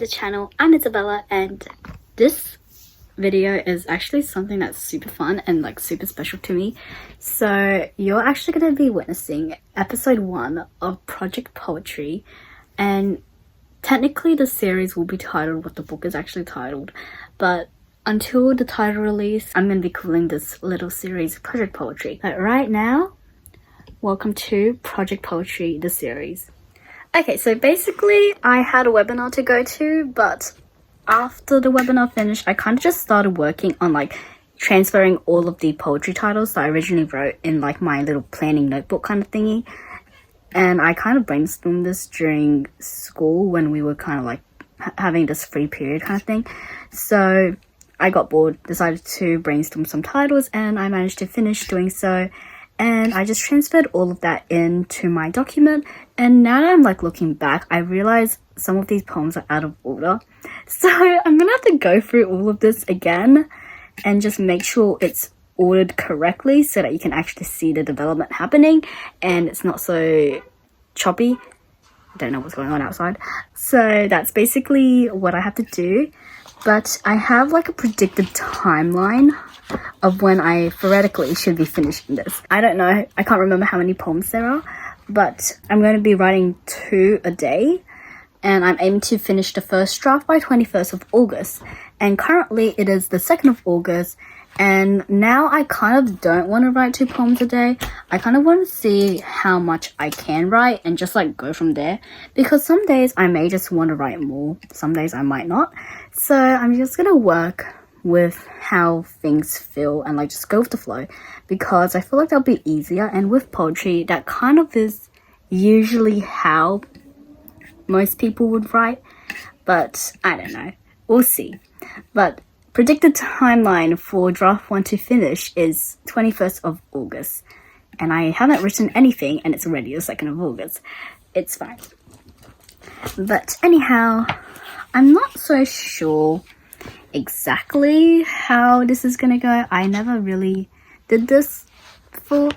the channel. I'm Isabella, and this video is actually something that's super fun and like super special to me. So you're actually going to be witnessing episode 1 of Project Poetry, and technically the series will be titled what the book is actually titled, but until the title release I'm going to be calling this little series Project Poetry. But right now, welcome to Project Poetry, the series. Okay, so basically I had a webinar to go to, but after the webinar finished, I kind of just started working on like transferring all of the poetry titles that I originally wrote in like my little planning notebook kind of thingy. And I kind of brainstormed this during school when we were kind of like having this free period kind of thing. So I got bored, decided to brainstorm some titles, and I managed to finish doing so. And I just transferred all of that into my document, and now that I'm like looking back, I realize some of these poems are out of order. So I'm gonna have to go through all of this again and just make sure it's ordered correctly so that you can actually see the development happening and it's not so choppy. I don't know what's going on outside. So that's basically what I have to do, but I have like a predicted timeline of when I theoretically should be finishing this. I don't know, I can't remember how many poems there are, but I'm going to be writing 2 a day, and I'm aiming to finish the first draft by 21st of August, and currently it is the 2nd of August, and now I kind of don't want to write 2 poems a day. I kind of want to see how much I can write and just like go from there, because some days I may just want to write more, some days I might not. So I'm just going to work with how things feel and like just go with the flow, because I feel like that'll be easier. And with poetry, that kind of is usually how most people would write, but I don't know, we'll see. But predicted timeline for draft 1 to finish is 21st of August, and I haven't written anything and it's already the 2nd of August. It's fine. But anyhow, I'm not so sure exactly how this is gonna go. I never really did this before.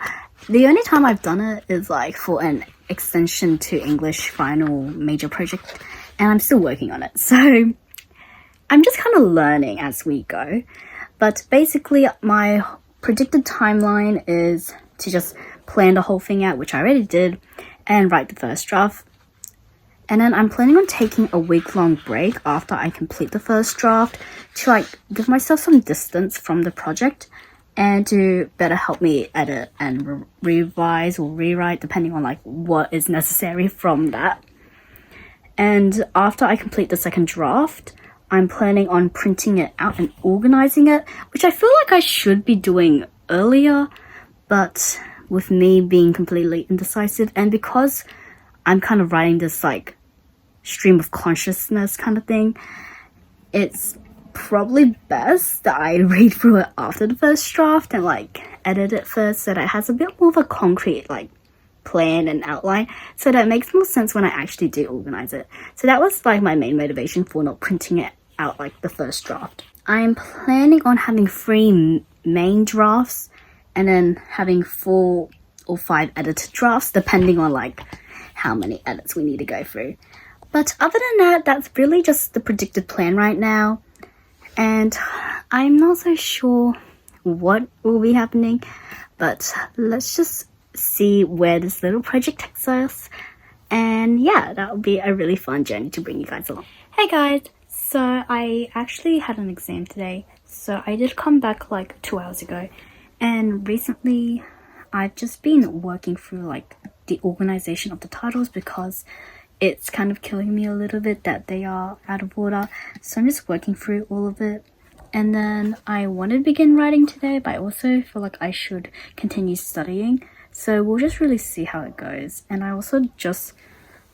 The only time I've done it is like for an extension to English final major project, and I'm still working on it, so I'm just kind of learning as we go. But basically my predicted timeline is to just plan the whole thing out, which I already did, and write the first draft. And then I'm planning on taking a week-long break after I complete the first draft to like give myself some distance from the project and to better help me edit and revise or rewrite depending on like what is necessary from that. And after I complete the second draft, I'm planning on printing it out and organizing it, which I feel like I should be doing earlier, but with me being completely indecisive, and because I'm kind of writing this like stream of consciousness kind of thing, it's probably best that I read through it after the first draft and like edit it first so that it has a bit more of a concrete like plan and outline, so that it makes more sense when I actually do organize it. So that was like my main motivation for not printing it out like the first draft. I'm planning on having 3 main drafts and then having 4 or 5 edited drafts depending on like how many edits we need to go through. But other than that, that's really just the predicted plan right now, and I'm not so sure what will be happening, but let's just see where this little project takes us. And yeah, that will be a really fun journey to bring you guys along. Hey guys, so I actually had an exam today, so I did come back like 2 hours ago, and recently I've just been working through like the organization of the titles because it's kind of killing me a little bit that they are out of order. So I'm just working through all of it, and then I want to begin writing today, but I also feel like I should continue studying, so we'll just really see how it goes. And I also just,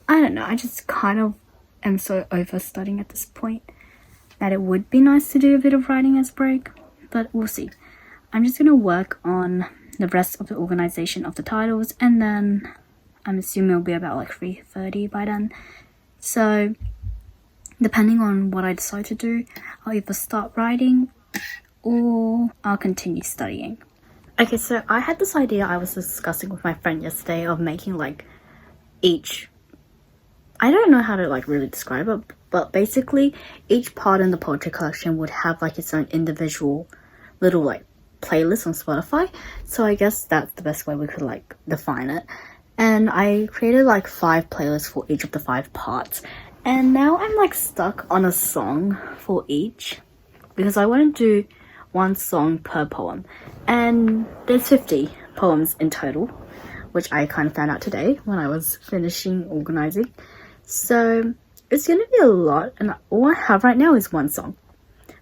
I don't know, I just kind of am so over studying at this point that it would be nice to do a bit of writing as a break, but we'll see. I'm just going to work on the rest of the organization of the titles, and then I'm assuming it'll be about like 3:30 by then. So depending on what I decide to do, I'll either start writing or I'll continue studying. Okay, so I had this idea I was discussing with my friend yesterday of making like each I don't know how to like really describe it, but basically each part in the poetry collection would have like its own individual little like playlist on Spotify. So I guess that's the best way we could like define it. And I created like 5 playlists for each of the 5 parts. And now I'm like stuck on a song for each because I want to do 1 song per poem. And there's 50 poems in total, which I kind of found out today when I was finishing organizing. So it's going to be a lot, and all I have right now is 1 song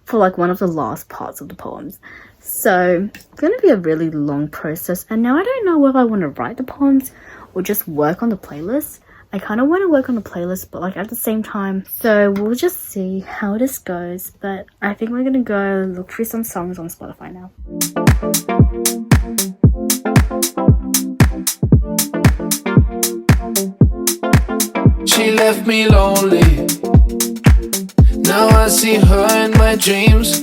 for like one of the last parts of the poems. So it's going to be a really long process, and now I don't know whether I want to write the poems or just work on the playlist. I kind of want to work on the playlist, but like at the same time, so we'll just see how this goes. But I think we're gonna go look through some songs on Spotify now. She left me lonely. Now I see her in my dreams.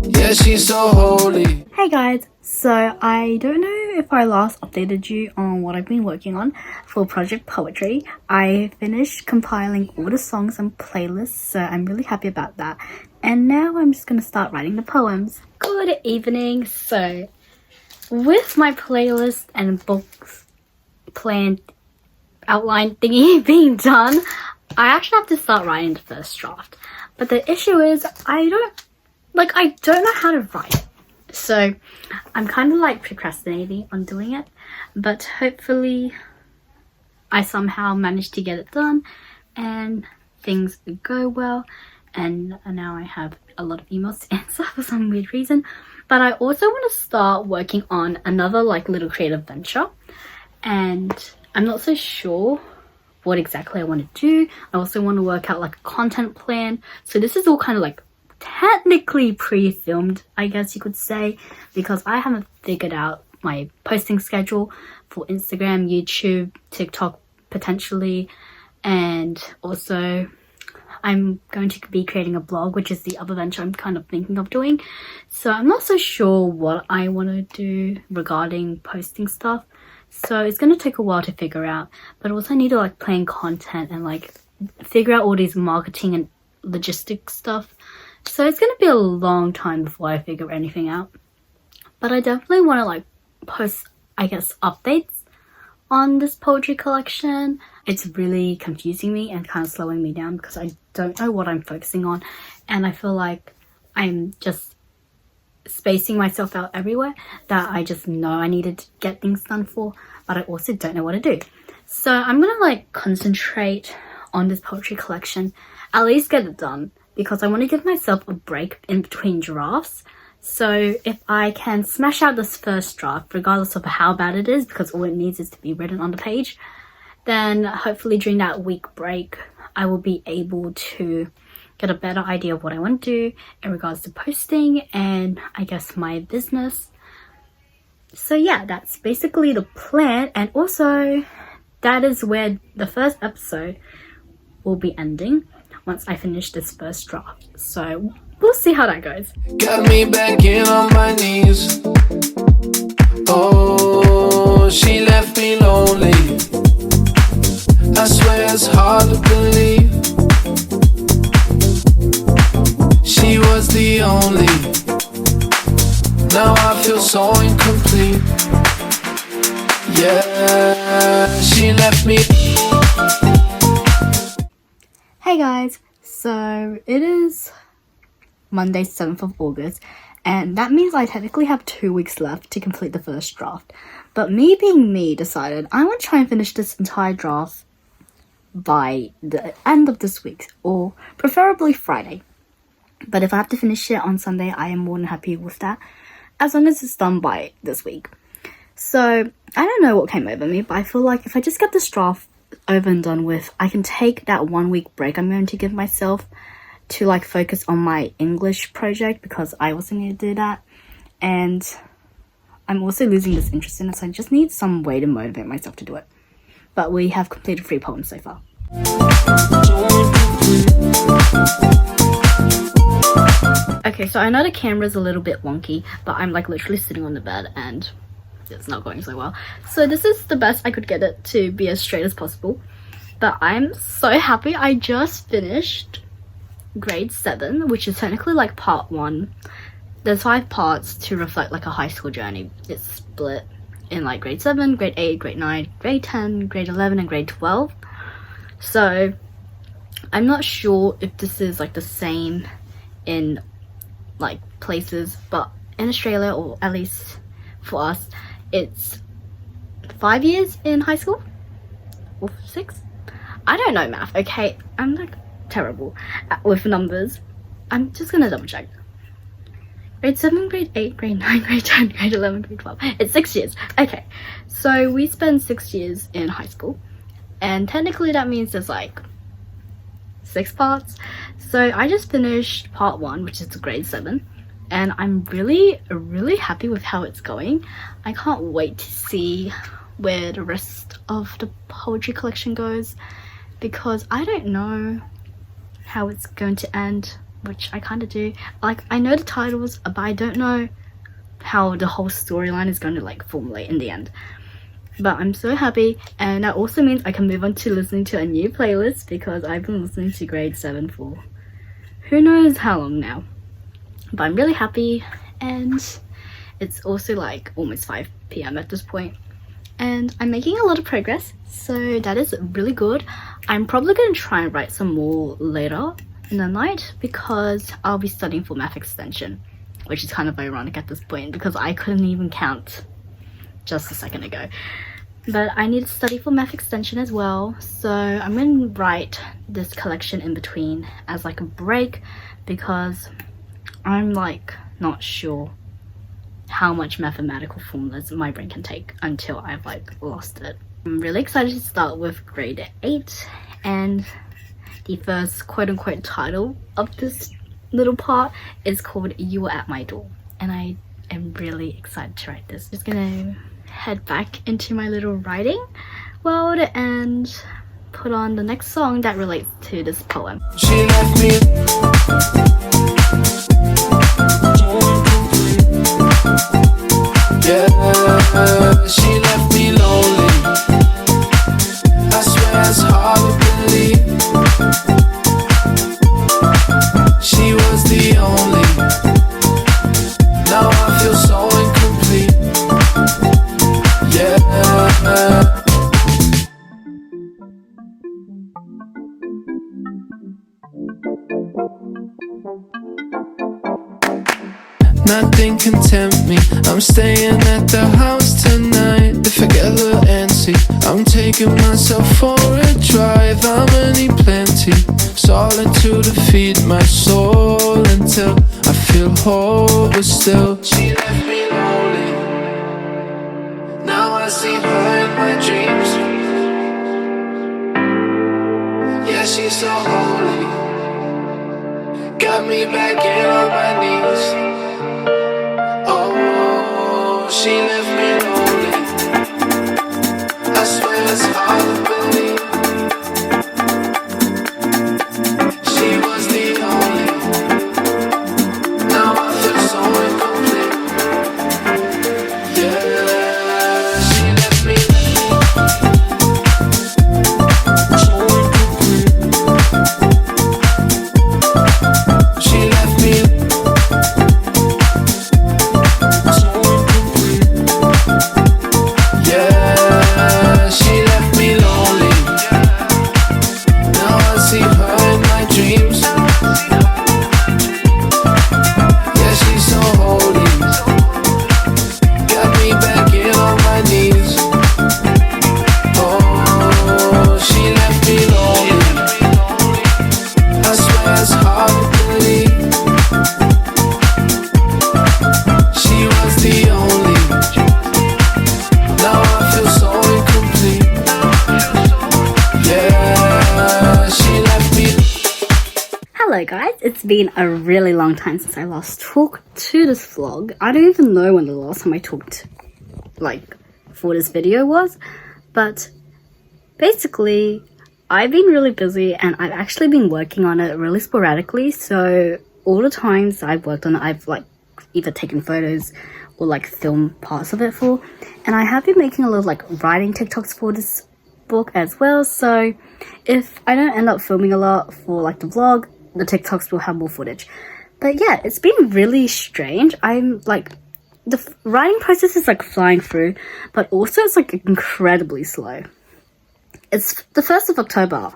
Yeah, she's so holy. Hey guys, so I don't know if I last updated you on what I've been working on for Project Poetry. I finished compiling all the songs and playlists, so I'm really happy about that. And now I'm just gonna start writing the poems. Good evening. So with my playlist and books planned outline thingy being done, I actually have to start writing the first draft. But the issue is I don't know how to write. So I'm kind of like procrastinating on doing it, but hopefully I somehow manage to get it done and things go well. And now I have a lot of emails to answer for some weird reason. But I also want to start working on another like little creative venture, and I'm not so sure what exactly I want to do. I also want to work out like a content plan. So this is all kind of like technically pre-filmed, I guess you could say, because I haven't figured out my posting schedule for Instagram, YouTube, TikTok potentially, and also I'm going to be creating a blog, which is the other venture I'm kind of thinking of doing. So I'm not so sure what I want to do regarding posting stuff. So it's going to take a while to figure out, but also need to like plan content and like figure out all these marketing and logistics stuff. So it's going to be a long time before I figure anything out. But I definitely want to like post, I guess, updates on this poetry collection. It's really confusing me and kind of slowing me down because I don't know what I'm focusing on. And I feel like I'm just spacing myself out everywhere that I just know I needed to get things done for, but I also don't know what to do. So I'm going to like concentrate on this poetry collection, at least get it done, because I want to give myself a break in between drafts. So if I can smash out this first draft, regardless of how bad it is, because all it needs is to be written on the page, then hopefully during that week break, I will be able to get a better idea of what I want to do in regards to posting and I guess my business. So yeah, that's basically the plan. And also that is where the first episode will be ending once I finish this first draft. So we'll see how that goes. Got me back in on my knees. Oh, she left me lonely. I swear it's hard to believe she was the only. Now I feel so incomplete. Yeah, she left me. Hey guys, so it is Monday 7th of August, and that means I technically have 2 weeks left to complete the first draft. But me being me decided I want to try and finish this entire draft by the end of this week, or preferably Friday. But if I have to finish it on Sunday, I am more than happy with that, as long as it's done by this week. So I don't know what came over me, but I feel like if I just get this draft over and done with, I can take that 1 week break I'm going to give myself to like focus on my English project, because I also need to do that, and I'm also losing this interest in it, so I just need some way to motivate myself to do it. But we have completed 3 poems so far. Okay, so I know the camera's a little bit wonky, but I'm like literally sitting on the bed and it's not going so well. So this is the best I could get it to be as straight as possible. But I'm so happy. I just finished grade 7, which is technically like part 1. There's 5 parts to reflect like a high school journey. It's split in like grade 7, grade 8, grade 9, grade 10, grade 11 and grade 12. So I'm not sure if this is like the same in like places, but in Australia, or at least for us, it's 5 years in high school or 6. I don't know math, okay? I'm like terrible with numbers. I'm just gonna double check. Grade 7, grade 8, grade 9, grade 10, grade 11, grade 12. It's 6 years. Okay, so we spend 6 years in high school, and technically that means there's like 6 parts. So I just finished part 1, which is grade 7, and I'm really happy with how it's going. I can't wait to see where the rest of the poetry collection goes, because I don't know how it's going to end, which I kind of do. Like, I know the titles, but I don't know how the whole storyline is going to like formulate in the end. But I'm so happy, and that also means I can move on to listening to a new playlist, because I've been listening to grade 7 for who knows how long now. But I'm really happy, and it's also like almost 5 p.m. at this point, and I'm making a lot of progress, so that is really good. I'm probably going to try and write some more later in the night, because I'll be studying for math extension, which is kind of ironic at this point because I couldn't even count just a second ago. But I need to study for math extension as well, so I'm going to write this collection in between as like a break, because I'm like not sure how much mathematical formulas my brain can take until I've like lost it. I'm really excited to start with grade 8, and the first quote-unquote title of this little part is called You Were At My Door, and I am really excited to write this. Just gonna head back into my little writing world and put on the next song that relates to this poem. She left me. Yeah, she left me lonely. I swear it's hard to believe. She was the only. Now I feel so incomplete. Yeah. Nothing can tempt me. I'm staying at the house tonight. If I get a little antsy, I'm taking myself for a drive. I'ma need plenty solitude to feed my soul until I feel whole. But still, she left me lonely. Now I see her in my dreams. Yeah, she's so holy. Got me back in on my knees. She left me lonely. I swear it's hard to believe. She was the only. Now I feel so incomplete. Yeah, she left me so incomplete. She left me. Hello guys, it's been a really long time since I last talked to this vlog. I don't even know when the last time I talked like for this video was, but basically I've been really busy and I've actually been working on it really sporadically. So all the times I've worked on it, I've like either taken photos or like film parts of it for. And I have been making a little like writing TikToks for this book as well, so if I don't end up filming a lot for like the vlog, the TikToks will have more footage. But yeah, it's been really strange. I'm like, the writing process is like flying through, but also it's like incredibly slow. It's the 1st of October,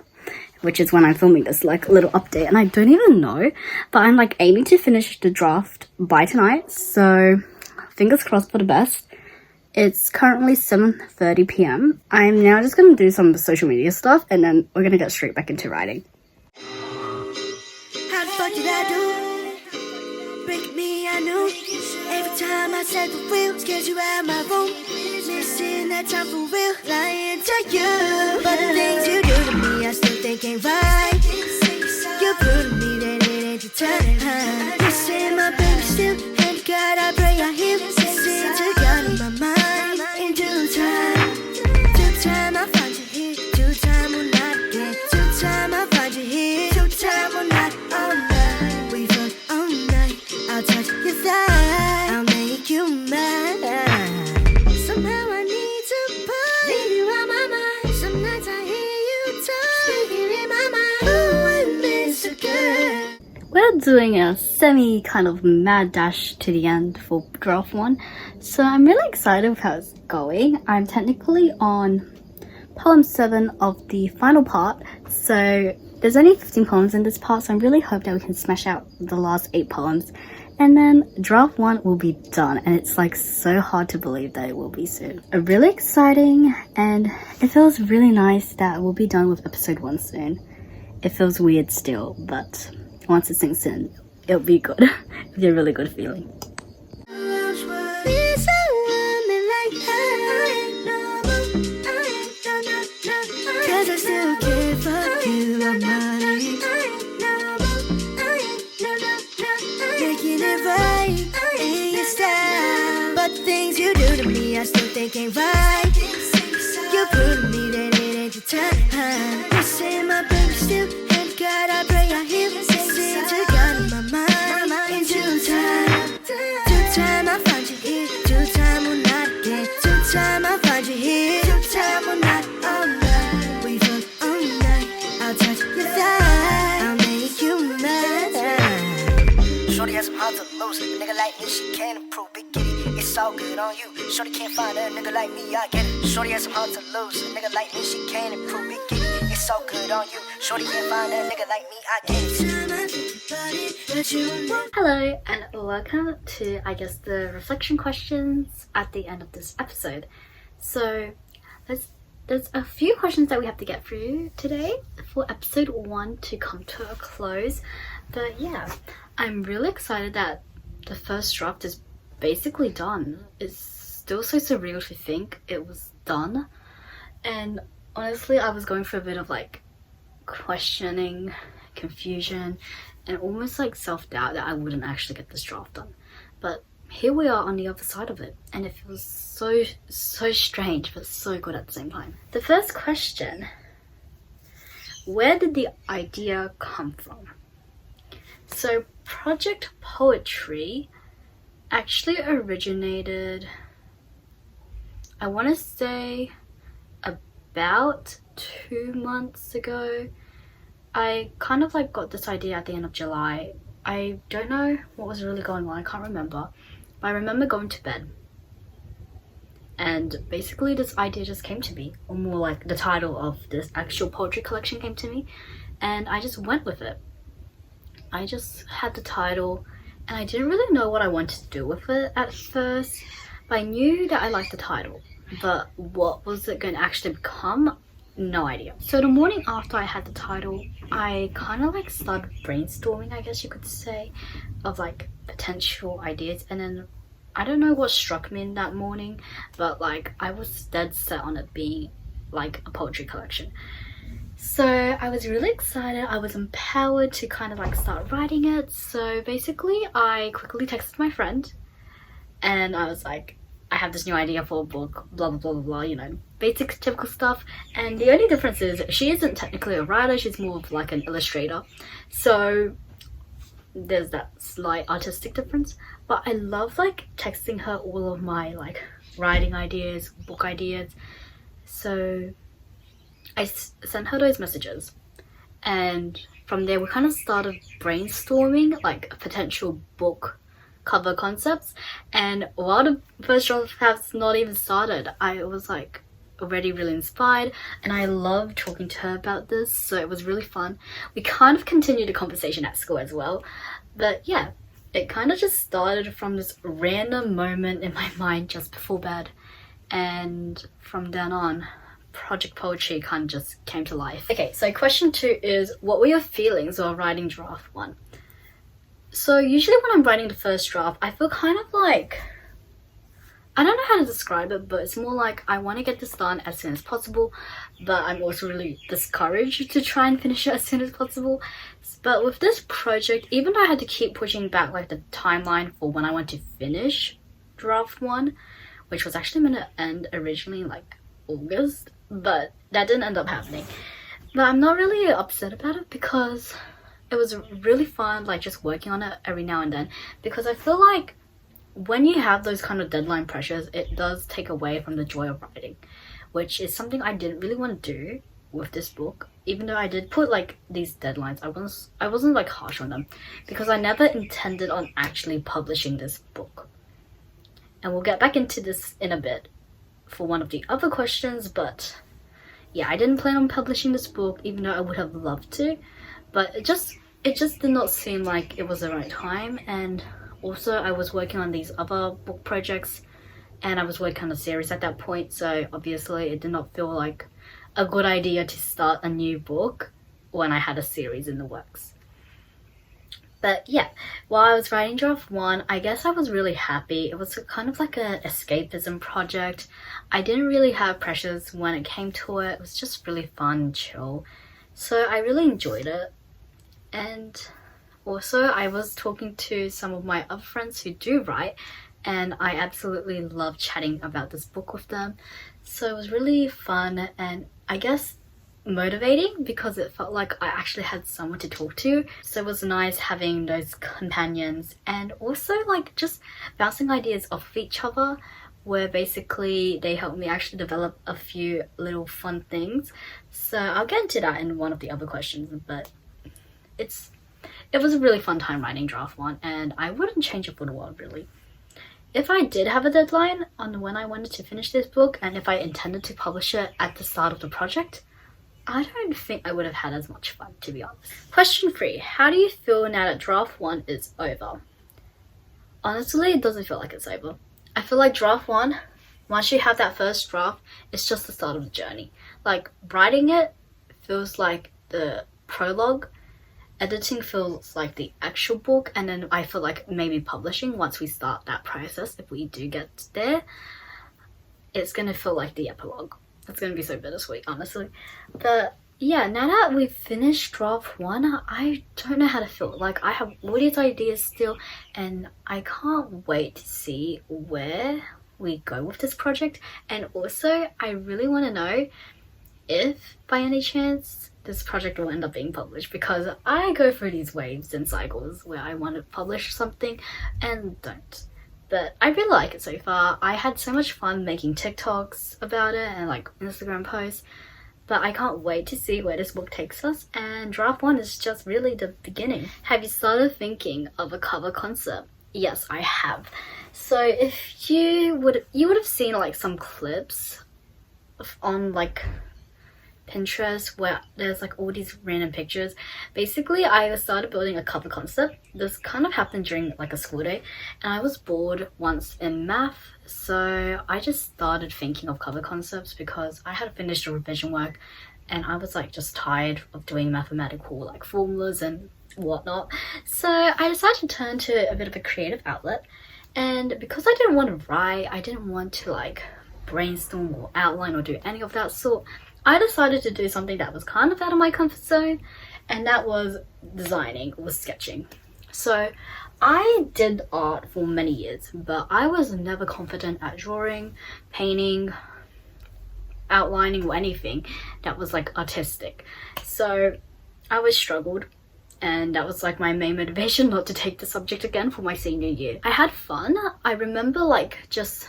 which is when I'm filming this like little update, and I don't even know, but I'm like aiming to finish the draft by tonight, so fingers crossed for the best. It's currently 7:30 p.m. I'm now just going to do some social media stuff, and then we're going to get straight back into writing. How the fuck did I do? Break me, I knew. Every time I said the real, scared you out my room. Missing that time for real, lying to you. But the things you do to me, I still think ain't right. You prove to me that it ain't your time. Missing my baby still, and God, I pray I heal. Listen to God in my mind. In due time, due time I find you here. Due time will not again. Due time I find you here. Due time will not all night. We fuck all night. I'll touch your thigh. I'll make you mine. Somehow I need to leave you out my mind. Some nights I hear you talk, speaking in my mind. Oh, I miss a girl. We're doing a semi kind of mad dash to the end for draft 1, so I'm really excited with how it's going. I'm technically on poem 7 of the final part, so there's only 15 poems in this part, so I really hope that we can smash out the last 8 poems, and then draft 1 will be done, and it's like so hard to believe that it will be soon. Really exciting, and it feels really nice that we'll be done with episode 1 soon. It feels weird still, but once it sinks in, it'll be good. It'll be a really good feeling. Cause I still care for you, I'm money. Making it right in your style. But the things you do to me, I still think ain't right. You prove to me that it ain't your time. Missing my baby still, and God, I pray I heal. Listen to God in my mind. In due time, due time I find you here. Due time will not again. Due time I find you here. Due time will not all night. We fuck all night. I'll touch your thigh. I'll make you mine. Shorty has some heart to lose. A nigga like me, she can't improve. Big kitty, it's all good on you. Shorty can't find a nigga like me, I get it. Shorty has some heart to lose. A nigga like me, she can't improve. Big kitty, it's all good on you. Shorty can't find a nigga like me, I get it. Hello, and welcome to, I guess, the reflection questions at the end of this episode. So, there's a few questions that we have to get through today for episode 1 to come to a close. But yeah, I'm really excited that the first draft is basically done. It's still so surreal to think it was done. And honestly, I was going through a bit of like questioning, confusion, and almost like self-doubt that I wouldn't actually get this draft done. But here we are on the other side of it, and it feels so strange, but so good at the same time. The first question: where did the idea come from? So Project Poetry actually originated, I want to say, about 2 months ago. I kind of like got this idea at the end of July. I don't know what was really going on, I can't remember, but I remember going to bed and basically this idea just came to me, or more like the title of this actual poetry collection came to me, and I just went with it. I just had the title and I didn't really know what I wanted to do with it at first, but I knew that I liked the title, but what was it going to actually become? No idea. So the morning after I had the title, I kind of like started brainstorming, I guess you could say, of like potential ideas, and then I don't know what struck me in that morning, but like I was dead set on it being like a poetry collection. So I was really excited. I was empowered to kind of like start writing it. So basically I quickly texted my friend and I was like, I have this new idea for a book, blah blah blah blah blah, you know, basic typical stuff. And the only difference is she isn't technically a writer, she's more of like an illustrator. So there's that slight artistic difference, but I love like texting her all of my like writing ideas, book ideas. So I sent her those messages, and from there we kind of started brainstorming like potential book cover concepts. And while the first draft has not even started, I was like already really inspired, and I love talking to her about this, so it was really fun. We kind of continued the conversation at school as well, but yeah, it kind of just started from this random moment in my mind just before bed, and from then on Project Poetry kind of just came to life. Okay, so question 2 is, what were your feelings while writing draft 1? So usually when I'm writing the first draft, I feel kind of like, I don't know how to describe it, but it's more like I want to get this done as soon as possible, but I'm also really discouraged to try and finish it as soon as possible. But with this project, even though I had to keep pushing back like the timeline for when I want to finish draft 1, which was actually meant to end originally in like August, but that didn't end up happening. But I'm not really upset about it because it was really fun, like just working on it every now and then, because I feel like when you have those kind of deadline pressures, it does take away from the joy of writing, which is something I didn't really want to do with this book. Even though I did put like these deadlines, I wasn't like harsh on them, because I never intended on actually publishing this book. And we'll get back into this in a bit for one of the other questions, but yeah, I didn't plan on publishing this book, even though I would have loved to, but it just did not seem like it was the right time. And also I was working on these other book projects, and I was working on a series at that point, so obviously it did not feel like a good idea to start a new book when I had a series in the works. But yeah, while I was writing draft 1, I guess I was really happy. It was kind of like an escapism project. I didn't really have pressures when it came to it. It was just really fun and chill. So I really enjoyed it. And also I was talking to some of my other friends who do write, and I absolutely love chatting about this book with them. So it was really fun, and I guess motivating, because it felt like I actually had someone to talk to. So it was nice having those companions, and also like just bouncing ideas off of each other, where basically they helped me actually develop a few little fun things. So I'll get into that in one of the other questions, but it was a really fun time writing draft 1, and I wouldn't change it for the world really. If I did have a deadline on when I wanted to finish this book, and if I intended to publish it at the start of the project, I don't think I would have had as much fun, to be honest. Question 3. How do you feel now that draft 1 is over? Honestly, it doesn't feel like it's over. I feel like draft 1, once you have that first draft, it's just the start of the journey. Like, writing it feels like the prologue, editing feels like the actual book, and then I feel like maybe publishing, once we start that process, if we do get there, it's gonna feel like the epilogue. It's gonna be so bittersweet, honestly. But yeah, now that we've finished draft 1, I don't know how to feel. Like, I have all these ideas still, and I can't wait to see where we go with this project. And also, I really want to know if by any chance this project will end up being published, because I go through these waves and cycles where I want to publish something and don't. But I really like it so far. I had so much fun making TikToks about it and like Instagram posts, but I can't wait to see where this book takes us, and draft 1 is just really the beginning. Have you started thinking of a cover concept? Yes, I have. So if you would have seen like some clips on like Pinterest where there's like all these random pictures. Basically, I started building a cover concept. This kind of happened during like a school day, and I was bored once in math, so I just started thinking of cover concepts because I had finished the revision work, and I was like just tired of doing mathematical like formulas and whatnot. So I decided to turn to a bit of a creative outlet, and because I didn't want to write, I didn't want to like brainstorm or outline or do any of that sort, I decided to do something that was kind of out of my comfort zone, and that was designing or sketching. So I did art for many years, but I was never confident at drawing, painting, outlining, or anything that was like artistic. So I always struggled, and that was like my main motivation not to take the subject again for my senior year. I had fun. I remember like just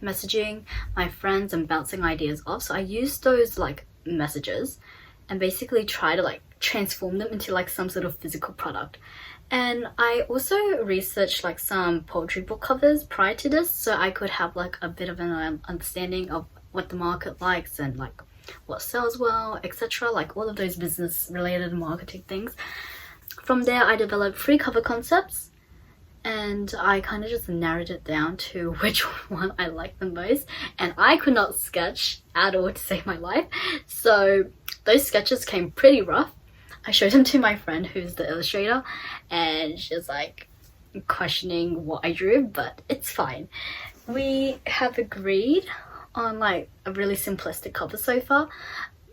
messaging my friends and bouncing ideas off, so I used those like messages and basically try to like transform them into like some sort of physical product. And I also researched like some poetry book covers prior to this, so I could have like a bit of an understanding of what the market likes and like what sells well, etc. Like all of those business related marketing things. From there I developed 3 cover concepts, and I kind of just narrowed it down to which one I liked the most, and I could not sketch at all to save my life, so those sketches came pretty rough. I showed them to my friend who's the illustrator, and she's like questioning what I drew, but it's fine. We have agreed on like a really simplistic cover so far.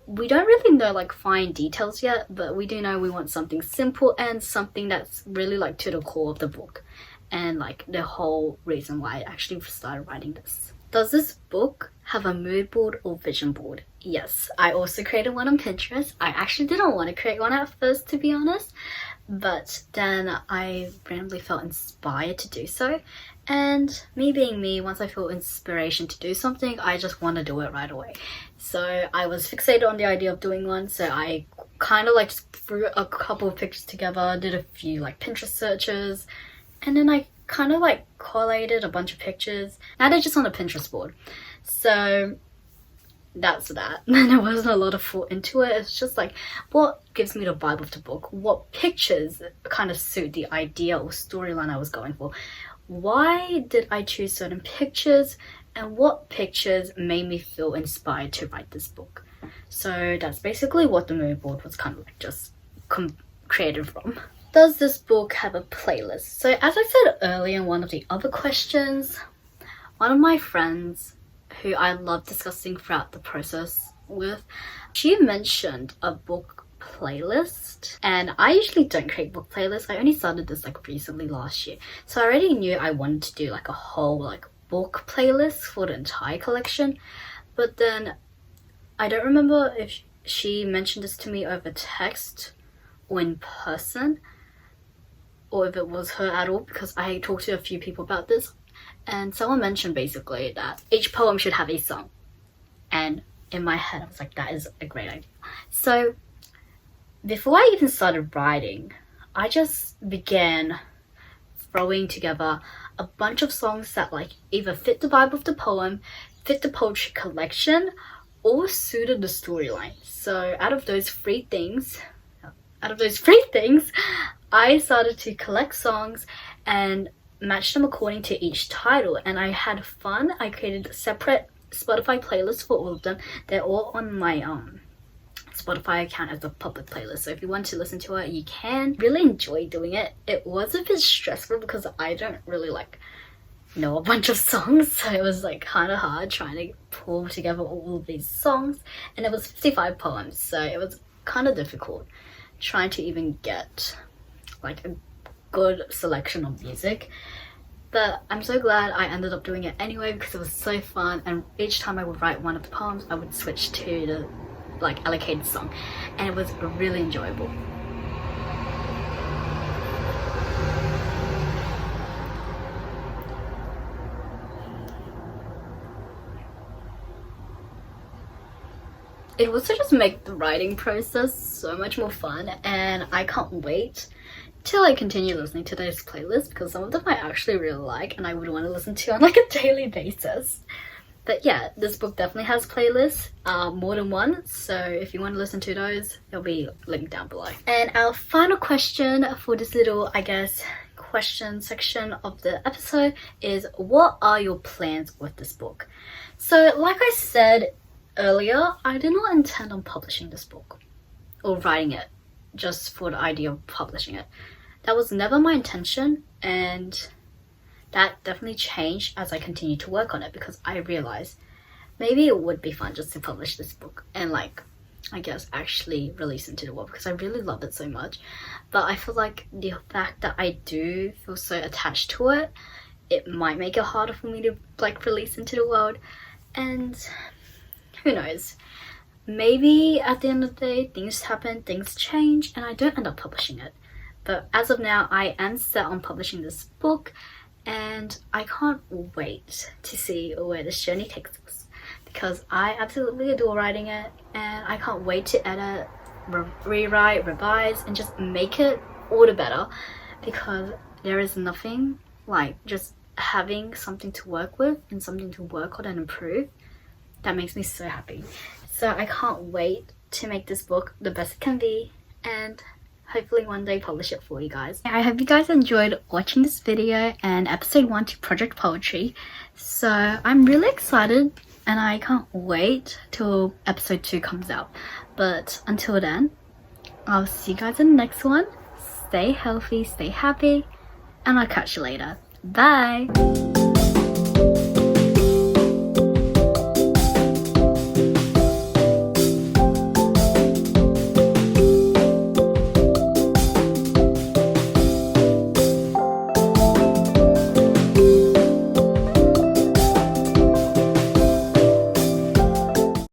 We don't really know like fine details yet, but we do know we want something simple and something that's really like to the core of the book and like the whole reason why I actually started writing this. Does this book have a mood board or vision board? Yes, I also created one on Pinterest. I actually didn't want to create one at first, to be honest, but then I randomly felt inspired to do so. And me being me, once I feel inspiration to do something, I just want to do it right away. So I was fixated on the idea of doing one, so I kind of like just threw a couple of pictures together, did a few like Pinterest searches, and then I kind of like collated a bunch of pictures. Now they're just on a Pinterest board. So that's that. And there wasn't a lot of thought into it. It's just like, what gives me the vibe of the book? What pictures kind of suit the idea or storyline I was going for? Why did I choose certain pictures? And what pictures made me feel inspired to write this book? So that's basically what the mood board was kind of like just created from. Does this book have a playlist? So as I said earlier in one of the other questions, one of my friends who I love discussing throughout the process with, she mentioned a book playlist, and I usually don't create book playlists. I only started this like recently last year, so I already knew I wanted to do like a whole like book playlist for the entire collection. But then I don't remember if she mentioned this to me over text or in person, or if it was her at all, because I talked to a few people about this, and someone mentioned basically that each poem should have a song. And in my head I was like, that is a great idea. So before I even started writing, I just began throwing together a bunch of songs that like either fit the vibe of the poem, fit the poetry collection, or suited the storyline. So out of those three things, I started to collect songs and match them according to each title, and I had fun. I created separate Spotify playlists for all of them. They're all on my Spotify account as a public playlist, so if you want to listen to it, you can. Really enjoy doing it. It was a bit stressful because I don't really like know a bunch of songs, so it was like kind of hard trying to pull together all of these songs, and it was 55 poems, so it was kind of difficult trying to even get like a good selection of music. But I'm so glad I ended up doing it anyway, because it was so fun, and each time I would write one of the poems I would switch to the like allocated song, and it was really enjoyable. It also just make the writing process so much more fun, and I can't wait till I continue listening to those playlists, because some of them I actually really like and I would want to listen to on like a daily basis. But yeah, this book definitely has playlists, more than one, so if you want to listen to those, they'll be linked down below. And our final question for this little, I guess, question section of the episode is, what are your plans with this book? So like I said earlier, I did not intend on publishing this book or writing it just for the idea of publishing it. That was never my intention, and that definitely changed as I continued to work on it, because I realized maybe it would be fun just to publish this book and like, I guess, actually release into the world, because I really love it so much. But I feel like the fact that I do feel so attached to it, it might make it harder for me to like release into the world, and who knows, maybe at the end of the day things happen, things change, and I don't end up publishing it. But as of now, I am set on publishing this book, and I can't wait to see where this journey takes us, because I absolutely adore writing it, and I can't wait to edit, rewrite, revise, and just make it all the better, because there is nothing like just having something to work with and something to work on and improve that makes me so happy. So I can't wait to make this book the best it can be, and hopefully one day publish it for you guys. I hope you guys enjoyed watching this video and episode 1 to Project Poetry. So I'm really excited and I can't wait till episode 2 comes out. But until then, I'll see you guys in the next one. Stay healthy, stay happy, and I'll catch you later. Bye!